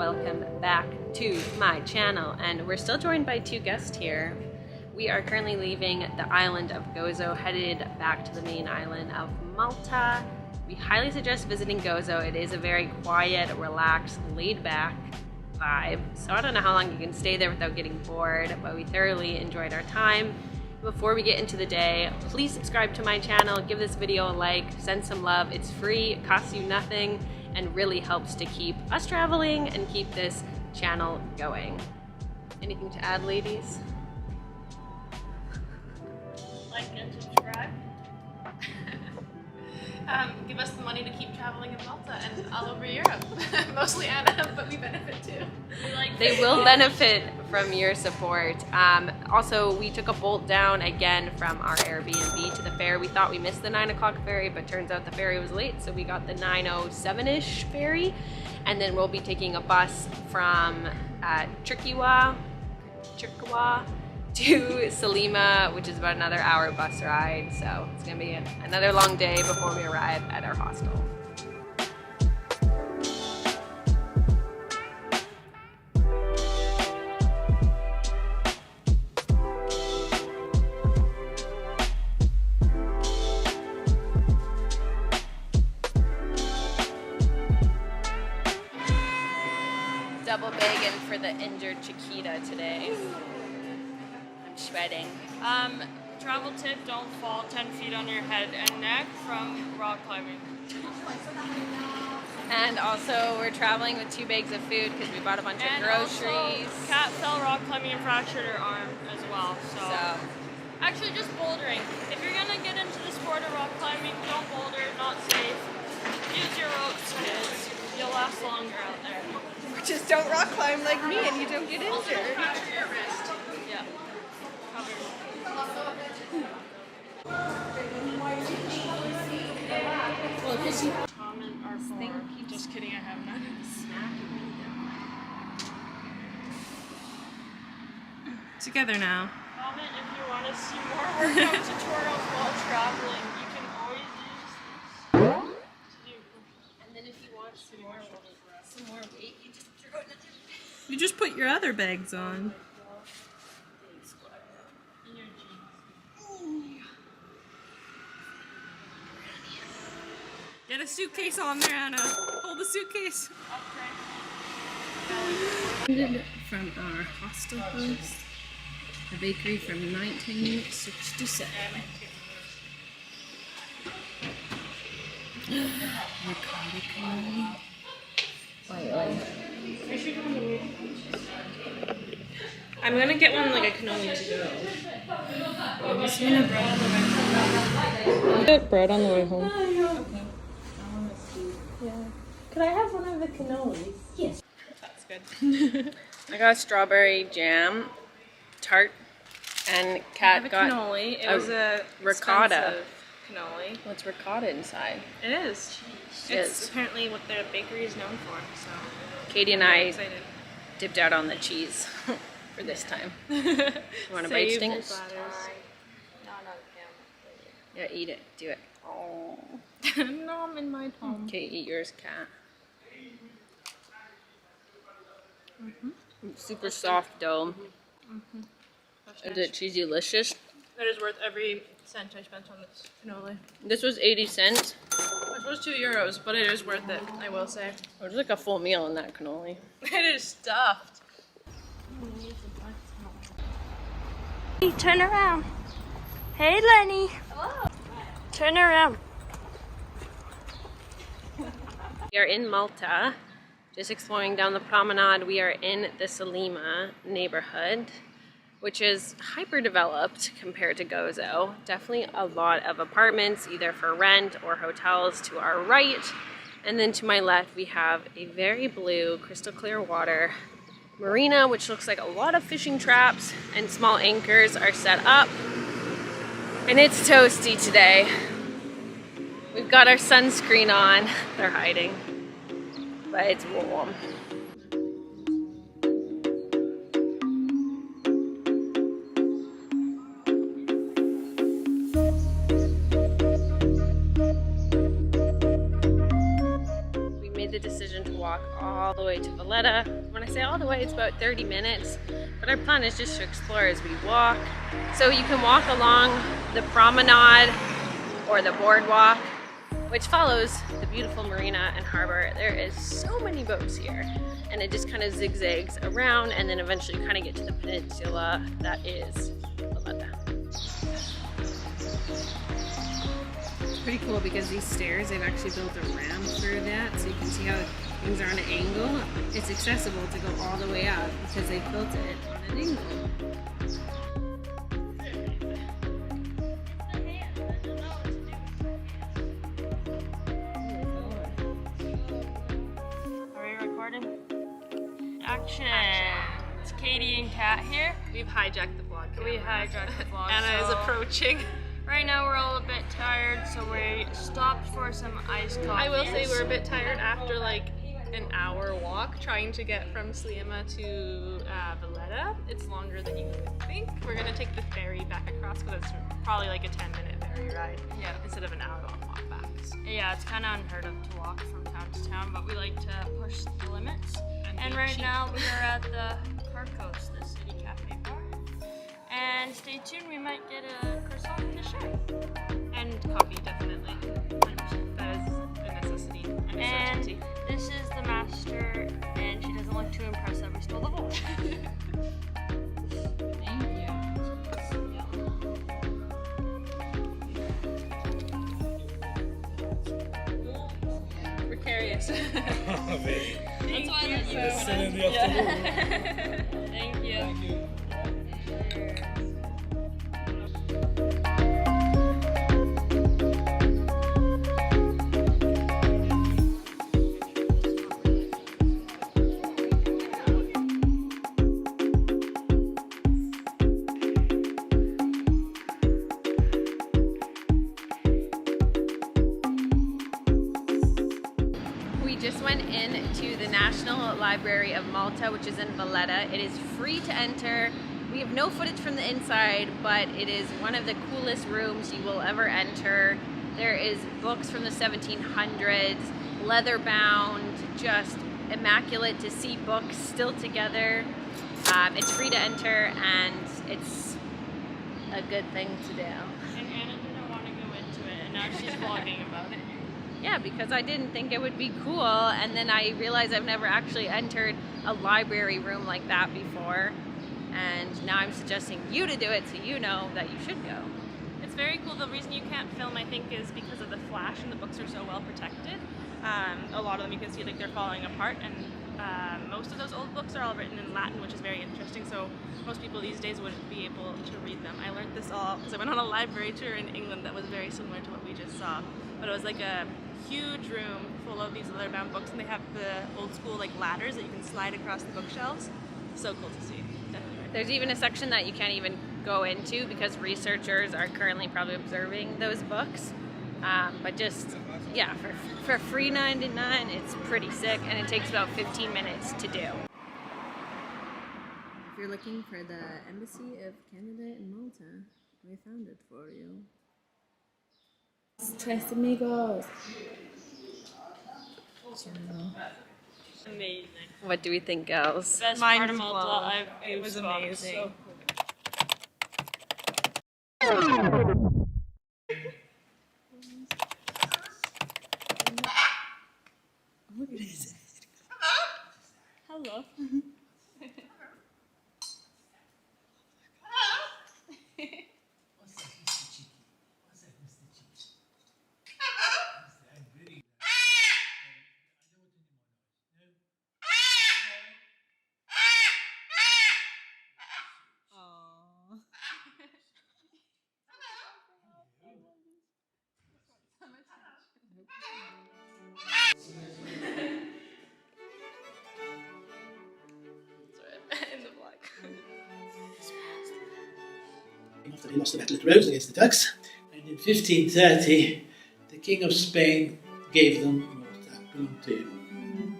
welcome back to my channel, and we're still joined by two guests here. We are currently leaving the island of Gozo, headed back to the main island of Malta. We highly suggest visiting Gozo. It is a very quiet, relaxed, laid-back vibe, so I don't know how long you can stay there without getting bored, but we thoroughly enjoyed our time. Before we get into the day, please subscribe to my channel, give this video a like, send some love. It's free, it costs you nothing, and really helps to keep us traveling and keep this channel going. Anything to add, ladies? Like and subscribe. Give us the money to keep traveling in Malta and all over Europe. Mostly Anna, but we benefit too. They will benefit from your support. Also, we took a bolt down again from our Airbnb to the ferry. We thought we missed the 9 o'clock ferry, but turns out the ferry was late, so we got the 9:07-ish ferry. And then we'll be taking a bus from Chirkiwa to Salima, which is about another hour bus ride. So it's gonna be another long day before we arrive at our hostel. Double bagging for the injured Chiquita today. Sweating. Travel tip, don't fall 10 feet on your head and neck from rock climbing. And also we're traveling with 2 bags of food because we bought a bunch of groceries. Also, Kat fell rock climbing and fractured her arm as well. So actually just bouldering. If you're gonna get into the sport of rock climbing, don't boulder, not safe. Use your ropes, kids. You'll last longer out there. Just don't rock climb like me and you don't get injured. Yeah. Comment or for. Just kidding, I have none. Together now. Comment if you want to see more workout tutorials while traveling. You can always use this. And then if you want some more weight, you just throw it in. You just put your other bags on. Get a suitcase on there, Anna. Hold the suitcase. From our hostel host, a bakery from 1967. Ricotta cannoli. I'm gonna get one like a cannoli to go. I'm just gonna get bread on the way home. Okay. Yeah. Could I have one of the cannolis? Yes. That's good. I got a strawberry jam tart, and Kat got cannoli. It was a ricotta cannoli. What's ricotta inside? It is. It's apparently what the bakery is known for. So Katie and I excited. dipped out on the cheese for this time. You want to bite, Stinks? Yeah, eat it. Do it. Oh. No, I'm in my home. Okay, eat yours, Kat. Super soft dough. Is it cheesy-licious? It is worth every cent I spent on this cannoli. This was 80 cents. It was €2, but it is worth it, I will say. It was like a full meal in that cannoli. It is stuffed. Hey, turn around. Hey, Lenny. Hello. Turn around. We are in Malta, just exploring down the promenade. We are in the Salima neighborhood, which is hyper-developed compared to Gozo. Definitely a lot of apartments, either for rent or hotels to our right. And then to my left, we have a very blue, crystal clear water marina, which looks like a lot of fishing traps and small anchors are set up. And it's toasty today. We've got our sunscreen on. They're hiding, but it's warm. We made the decision to walk all the way to Valletta. When I say all the way, it's about 30 minutes, but our plan is just to explore as we walk. So you can walk along the promenade or the boardwalk, which follows the beautiful marina and harbor. There is so many boats here, and it just kind of zigzags around, and then eventually you kind of get to the peninsula that is Valletta. It's pretty cool because these stairs, they've actually built a ramp through that, so you can see how things are on an angle. It's accessible to go all the way up because they built it on an angle. Action. It's Katie and Kat here. We've hijacked the vlog. We hijacked the vlog. Anna is approaching. Right now we're all a bit tired, so we stopped for some iced coffee. I will say we're a bit tired after like an hour walk trying to get from Sliema to Valletta. It's longer than you would think. We're gonna take the ferry back across because it's probably like a 10-minute ferry ride instead of an hour-long walk back. Yeah, it's kind of unheard of to walk from town to town, but we like to push the limits. And right now we are at the Carcos, the city cafe bar. And stay tuned, we might get a croissant to share. And coffee, definitely. 100%. That is a necessity. And this is the master, and she doesn't look too impressed that we stole the vault. Thank you. Precarious. That's why I let you Sit in the afternoon. Thank you. Thank you. Just went into the National Library of Malta, which is in Valletta. It is free to enter. We have no footage from the inside, but it is one of the coolest rooms you will ever enter. There is books from the 1700s, leather bound, just immaculate to see books still together. It's free to enter, and it's a good thing to do. And Anna didn't want to go into it, and now she's vlogging about it. Yeah, because I didn't think it would be cool, and then I realized I've never actually entered a library room like that before, and now I'm suggesting you to do it so you know that you should go. It's very cool. The reason you can't film, I think, is because of the flash, and the books are so well protected. A lot of them you can see like they're falling apart, and most of those old books are all written in Latin, which is very interesting, so most people these days wouldn't be able to read them. I learned this all because I went on a library tour in England that was very similar to what we just saw, but it was like a huge room full of these leather-bound books, and they have the old school like ladders that you can slide across the bookshelves. So cool to see. Definitely. There's even a section that you can't even go into because researchers are currently probably observing those books. But just, yeah, for free $9.99, it's pretty sick, and it takes about 15 minutes to do. If you're looking for the Embassy of Canada in Malta, we found it for you. Tres amigos. Amazing. What do we think, girls? Best Mine part of as Malta, well. it was amazing. So Hello. In the vlog. After he lost the battle at Rhodes against the Turks, and in 1530 the King of Spain gave them Malta, belonged to him.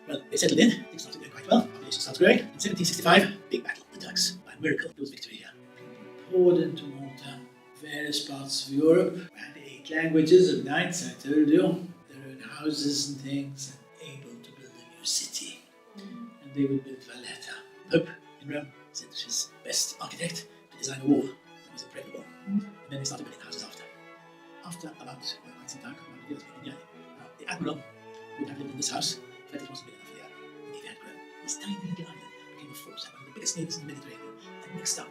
Well, they settled in, things started going quite well, population started growing. In 1765, big battle, the Turks. By miracle, there was victory here. Poured into Malta, various parts of Europe, and 8 languages of knights, I told you, their own houses and things, and able to build a new new city. And they would build Valletta. Pope in Rome said his best architect to design a wall that was impregnable. And then they started building houses after. After about quite some time, a couple of years, maybe, the admiral would have lived in this house, felt it wasn't big enough for the admiral. And he had grown. This tiny little island became a force, one of the biggest neighbors in the Mediterranean, and mixed up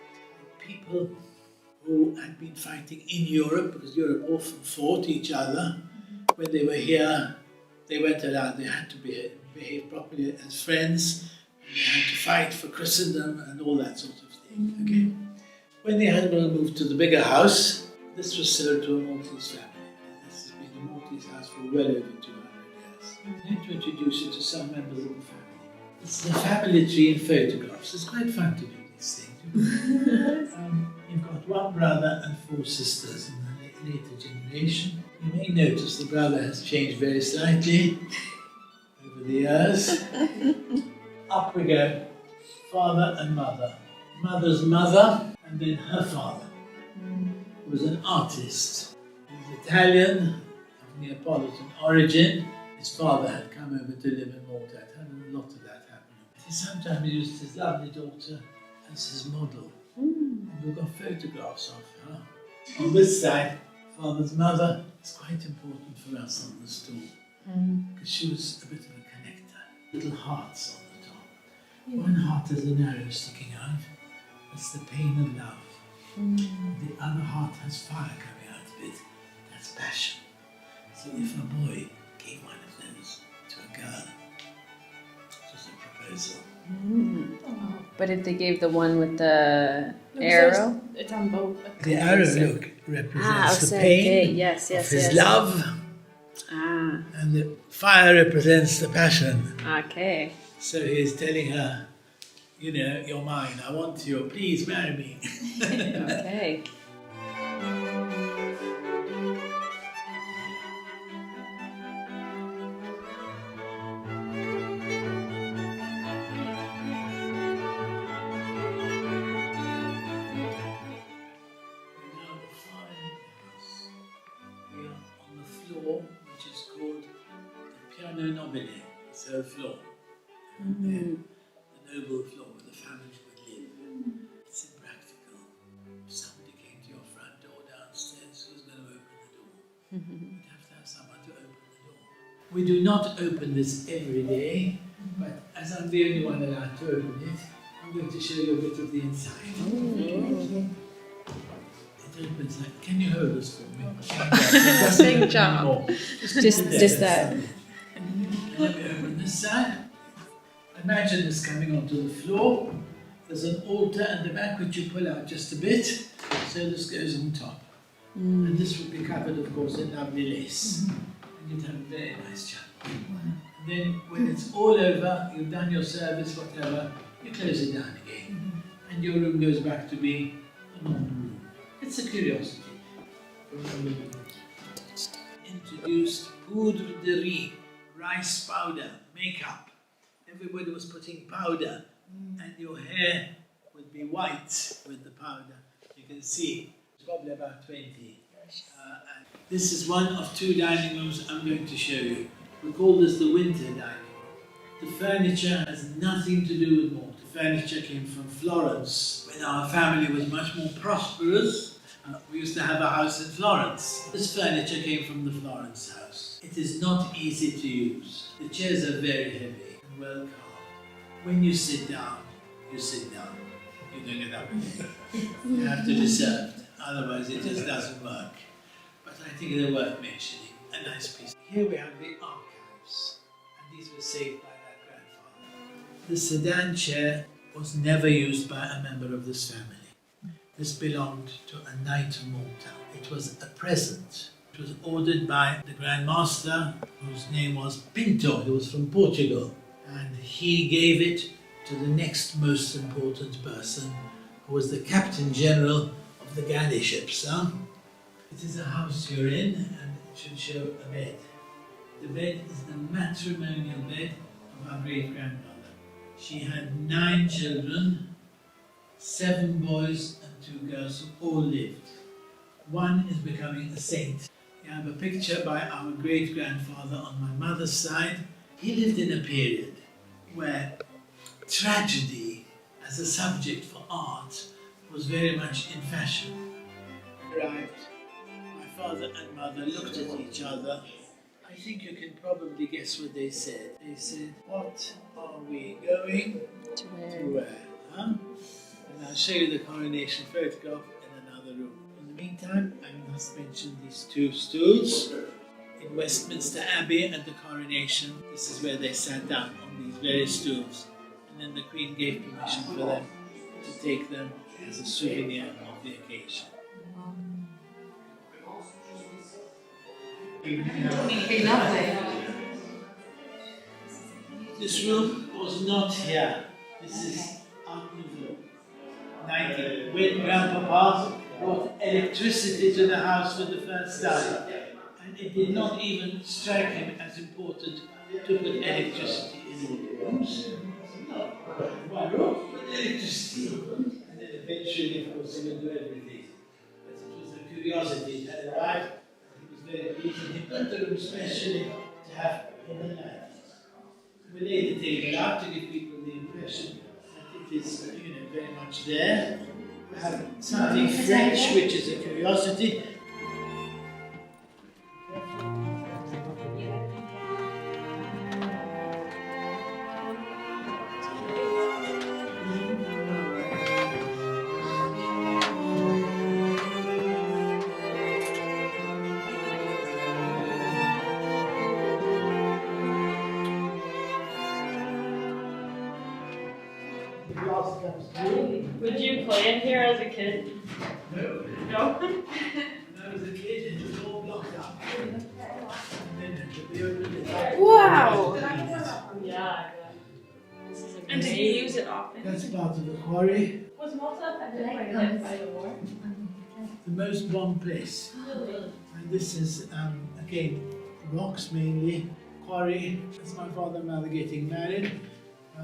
people who had been fighting in Europe, because Europe often fought each other. When they were here, they weren't allowed. They had to behave properly as friends. They had to fight for Christendom and all that sort of thing. Okay. When the admiral moved to the bigger house, this was sold to a Maltese family. This has been a Maltese house for well over 200 years. I'm going to introduce you to some members of the family. This is a family tree in photographs. It's quite fun to do these things. You've got one brother and 4 sisters in the later generation. You may notice the brother has changed very slightly over the years. Up we go. Father and mother. Mother's mother and then her father, who was an artist. He was Italian, of Neapolitan origin. His father had come over to live in Malta. It had a lot of that happening. He sometimes used his lovely daughter as his model. And we've got photographs of her. On this side, father's mother is quite important for us on the stall, because she was a bit of a connector. Little hearts on the top. One heart has an arrow sticking out. That's the pain of love. The other heart has fire coming out of it. That's passion. So if a boy gave one of those to a girl, it was a proposal. But if they gave the one with the arrow? It's on both. The arrow look represents the pain Yes, of his love, Ah, and the fire represents the passion. okay. So he's telling her, you know, you're mine, I want you, please marry me. Okay. Which is called the piano nobile, the third floor. The noble floor where the family would live. It's impractical. If somebody came to your front door downstairs, who's going to open the door? You'd have to have someone to open the door. We do not open this every day, but as I'm the only one allowed to open it, I'm going to show you a bit of the inside. It opens like, can you hold this for me? Big job. Just that. Let me open this side. Imagine this coming onto the floor. There's an altar at the back which you pull out just a bit, so this goes on top. And this would be covered, of course, in lovely lace. And you'd have a very nice job. And then when it's all over, you've done your service, whatever, you close it down again. And your room goes back to being a normal room. It's a curiosity. Introduced poudre de riz, rice powder, makeup. Everybody was putting powder, and your hair would be white with the powder. You can see, it's probably about 20. And this is one of 2 dining rooms I'm going to show you. We call this the winter dining room. The furniture has nothing to do with Malta. The furniture came from Florence. When our family was much more prosperous, we used to have a house in Florence. This furniture came from the Florence house. It is not easy to use. The chairs are very heavy and well carved. When you sit down, you sit down. You don't get up again. You have to be served, otherwise it just doesn't work. But I think they're worth mentioning. A nice piece. Here we have the archives, and these were saved by that grandfather. The sedan chair was never used by a member of this family. This belonged to a knight of Malta. It was a present. It was ordered by the Grand Master, whose name was Pinto. He was from Portugal. And he gave it to the next most important person, who was the Captain General of the galley ships. It is a house you're in, and it should show a bed. The bed is the matrimonial bed of our great-grandmother. She had 9 children, 7 boys and 2 girls who all lived. One is becoming a saint. You have a picture by our great-grandfather on my mother's side. He lived in a period where tragedy as a subject for art was very much in fashion. Arrived, my father and mother looked at each other. I think you can probably guess what they said. They said, "What are we going to wear?" Huh? And I'll show you the coronation photograph in another room. In the meantime, I must mention these two stools. In Westminster Abbey at the coronation, this is where they sat down, on these very stools. And then the Queen gave permission for them to take them as a souvenir of the occasion. This room was not here. This is Art Nouveau, 90. When Grandpapa brought electricity to the house for the first time. And it did not even strike him as important to put electricity in all the rooms. No, one room with electricity. And then eventually, of course, he would do everything. But it was a curiosity that arrived. He was very pleased, and he built the room specially to have hidden lights. We laid the table out to give people the impression that it is, very much there. We have something French, which is a curiosity. Would you play in here as a kid? No. No? When I was a kid, it was all blocked up. And then we opened it up. Wow! Yeah. This is amazing. And did you use it often? That's part of the quarry. Was Malta affected by the war? The most bombed place. And this is, again, rocks mainly, quarry. That's my father and mother getting married.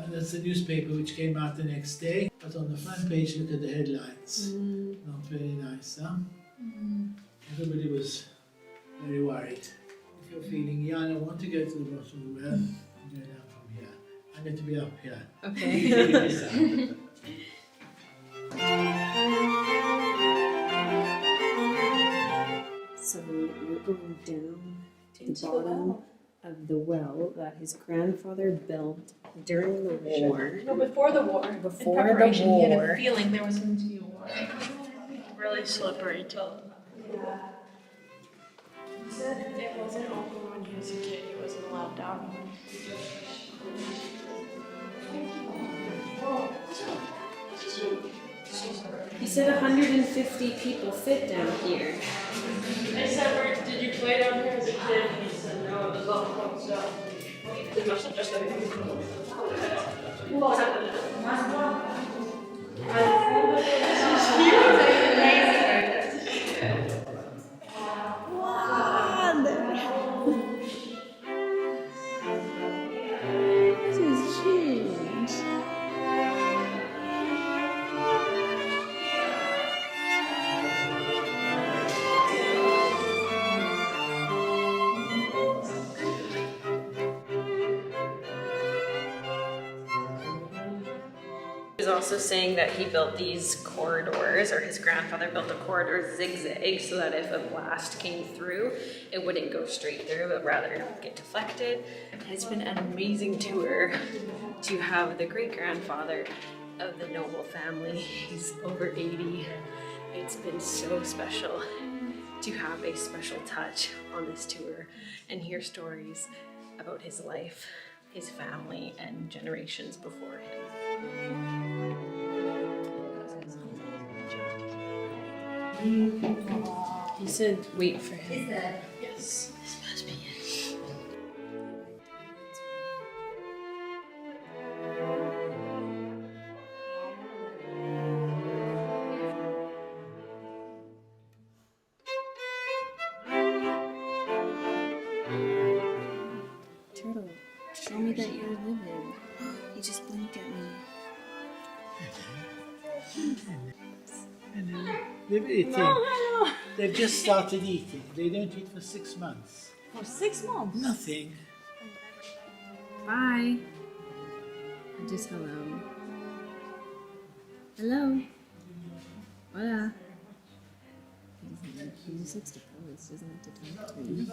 That's the newspaper which came out the next day. But on the front page, look at the headlines. Not very nice, huh? Everybody was very worried. If you're feeling young, I want to go to the bottom of the well. I'm going down from here. I'm going to be up here. Okay. So we're going down to the bottom of the well that his grandfather built during the war. No, before the war. Before In preparation, the he had war. a feeling there was going to be a war. Really slippery too. Yeah. He said it wasn't open when he was a kid. He wasn't allowed down. He said 150 people fit down here. I said, did you play down here as a kid? And he said, no, it was all closed up. It must have just been This is huge. He's also saying that he built these corridors, or his grandfather built the corridors zigzag so that if a blast came through, it wouldn't go straight through, but rather get deflected. It's been an amazing tour to have the great-grandfather of the noble family. He's over 80. It's been so special to have a special touch on this tour and hear stories about his life, his family, and generations before him. He said, wait for him. Is that? Yes, this must be it. Turtle, show me that you're living. He just blinked at me. They're eating. They've just started eating. They don't eat for 6 months. For 6 months? Nothing. Bye. Just hello. Hello. Hola. He just likes to pose, doesn't like to talk to me.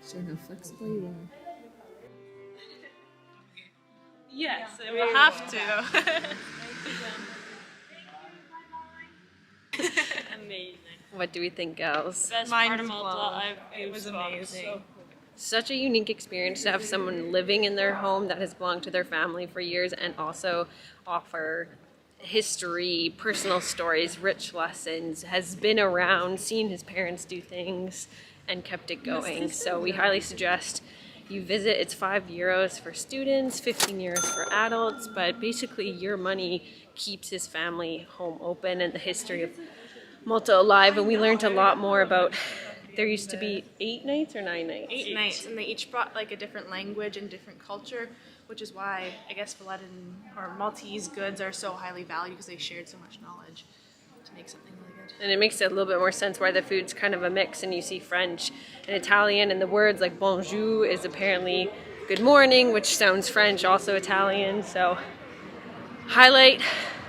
Show how flexible you are. Yes, we have to. Amazing. What do we think, girls? Best Mine part of as Malta. well. It was amazing. So Such a unique experience to have someone living in their home that has belonged to their family for years and also offer history, personal stories, rich lessons, has been around, seen his parents do things, and kept it going. So we highly suggest you visit. It's €5 for students, 15 euros for adults, but basically your money keeps his family home open and the history of Malta alive. And we learned a lot more about, there used to be 8 nights or 9 nights? 8 nights, and they each brought like a different language and different culture, which is why I guess Vallettan or Maltese goods are so highly valued, because they shared so much knowledge to make something really good. And it makes a little bit more sense why the food's kind of a mix, and you see French and Italian, and the words like bonjour is apparently good morning, which sounds French, also Italian. So highlight,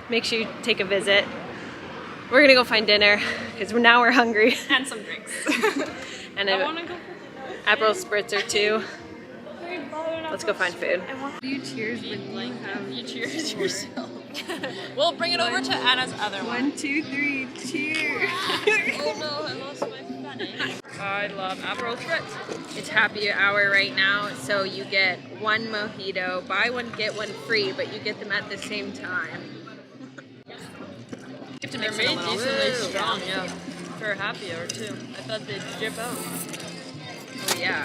make sure you take a visit. We're gonna go find dinner because now we're hungry. And some drinks. And I a want to go for dinner. Aperol spritzer too. Let's go find food. Do you cheers when you have... You cheers yourself. We'll bring it over to Anna's other one. 1, 2, 3, cheers! Oh no, I lost my penny. I love Aperol spritz. It's happy hour right now, so you get 1 mojito, buy one get one free, but you get them at the same time. You have to mix it a little. Decently strong, yeah. For a happy hour too. I thought they'd dip out. Oh yeah,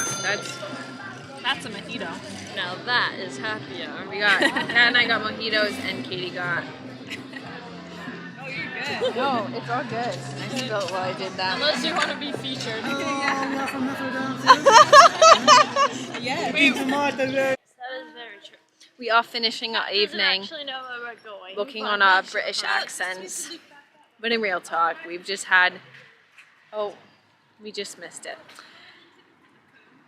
That's a mojito. Now that is happy hour. we got. Kat and I got mojitos, and Katie got. Oh, you're good. No, it's all good. I spelled while I did that. Unless you want to be featured. Yes. That is very true. We are finishing our evening, Actually know where we're going. looking on our British accents. But in real talk, we've just had. Oh, we just missed it.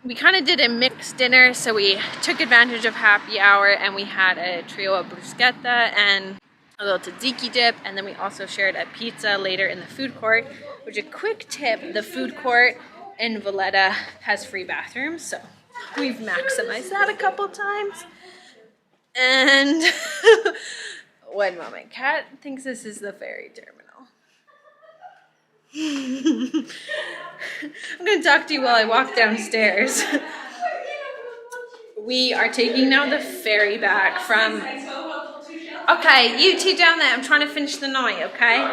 We kind of did a mixed dinner, so we took advantage of happy hour and we had a trio of bruschetta and a little tzatziki dip, and then we also shared a pizza later in the food court, which, a quick tip, the food court in Valletta has free bathrooms, so we've maximized that a couple times. And one moment, Kat thinks this is the ferry terminal. I'm going to talk to you while I walk downstairs. We are taking now the ferry back from... Okay, you two down there, I'm trying to finish the night, okay?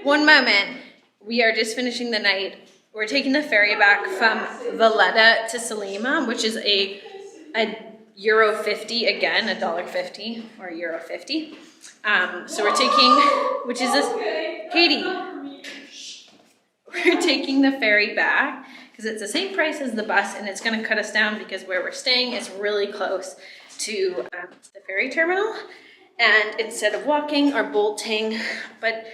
One moment. We are just finishing the night. We're taking the ferry back from Valletta to Salima, which is a €50, again, $1.50 or €50. So we're taking, which is this, Katie. We're taking the ferry back because it's the same price as the bus, and it's going to cut us down because where we're staying is really close to the ferry terminal. And instead of walking or bolting, but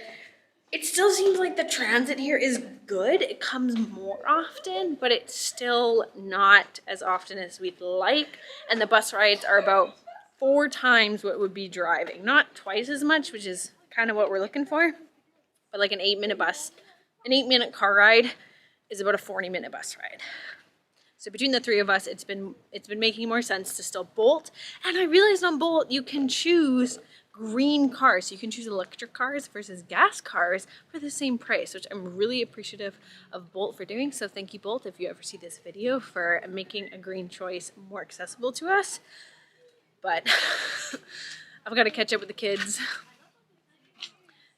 it still seems like the transit here is good. It comes more often, but it's still not as often as we'd like. And the bus rides are about 4 times what would be driving. Not twice as much, which is kind of what we're looking for, but like an 8-minute bus. An 8-minute car ride is about a 40-minute bus ride. So between the 3 of us, it's been making more sense to still bolt. And I realized on Bolt you can choose green cars. So you can choose electric cars versus gas cars for the same price, which I'm really appreciative of Bolt for doing. So thank you, Bolt, if you ever see this video, for making a green choice more accessible to us. But I've got to catch up with the kids.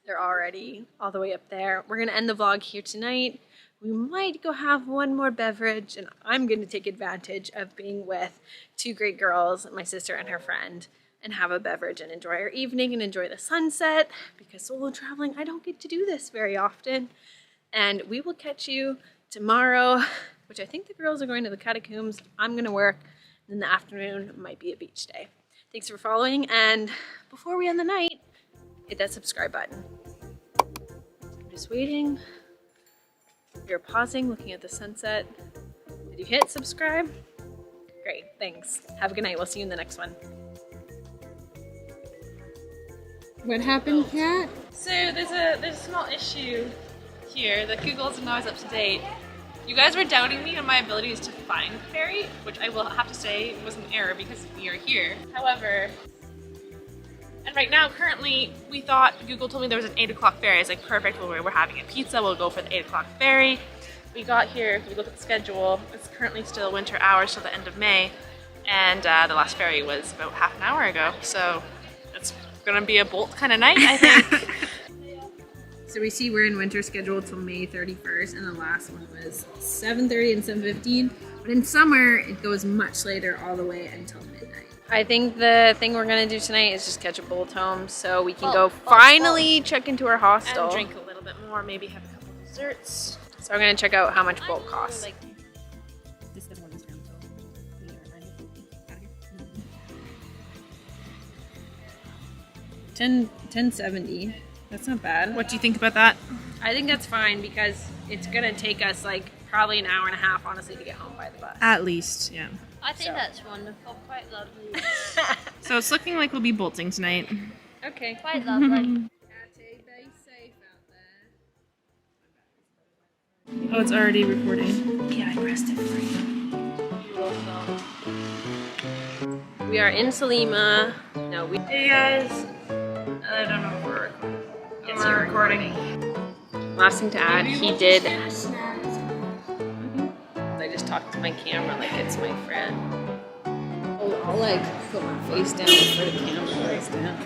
They're already all the way up there. We're going to end the vlog here tonight. We might go have one more beverage, and I'm going to take advantage of being with 2 great girls, my sister and her friend, and have a beverage and enjoy our evening and enjoy the sunset, because solo traveling, I don't get to do this very often. And we will catch you tomorrow, which I think the girls are going to the catacombs. I'm going to work, and in the afternoon might be a beach day. Thanks for following, and before we end the night, hit that subscribe button. I'm just waiting. You're pausing, looking at the sunset. Did you hit subscribe? Great, thanks. Have a good night. We'll see you in the next one. What happened, Kat? So there's a small issue here. The Google isn't always up to date. You guys were doubting me on my abilities to find the ferry, which I will have to say was an error because we are here. However, and right now, currently, we thought, Google told me there was an 8 o'clock ferry. It's like, perfect, well, we're having a pizza, we'll go for the 8 o'clock ferry. We got here, we look at the schedule, it's currently still winter hours till the end of May, and the last ferry was about half an hour ago, so it's gonna be a bolt kind of night, I think. So we see we're in winter schedule till May 31st, and the last one was 7:30 and 7:15. But in summer, it goes much later, all the way until midnight. I think the thing we're gonna do tonight is just catch a bolt home, so we can go finally check into our hostel And drink a little bit more, maybe have a couple desserts. So we're gonna check out how much bolt costs. $10.70. That's not bad. What do you think about that? I think that's fine because it's gonna take us like probably an hour and a half, honestly, to get home by the bus. At least, yeah. I think that's wonderful, quite lovely. So it's looking like we'll be bolting tonight. Okay. Quite lovely. Oh, it's already recording. Yeah, I pressed it for you. We are in Salima. No, we. Hey guys. I don't know if we're recording. Yes, you're recording. Last thing to add, he did. I just talked to my camera like it's my friend. I'll like put my face down before the camera goes down.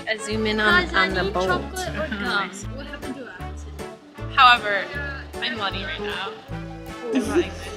I zoom in on the bolt. However, I'm muddy right now. I'm not excited.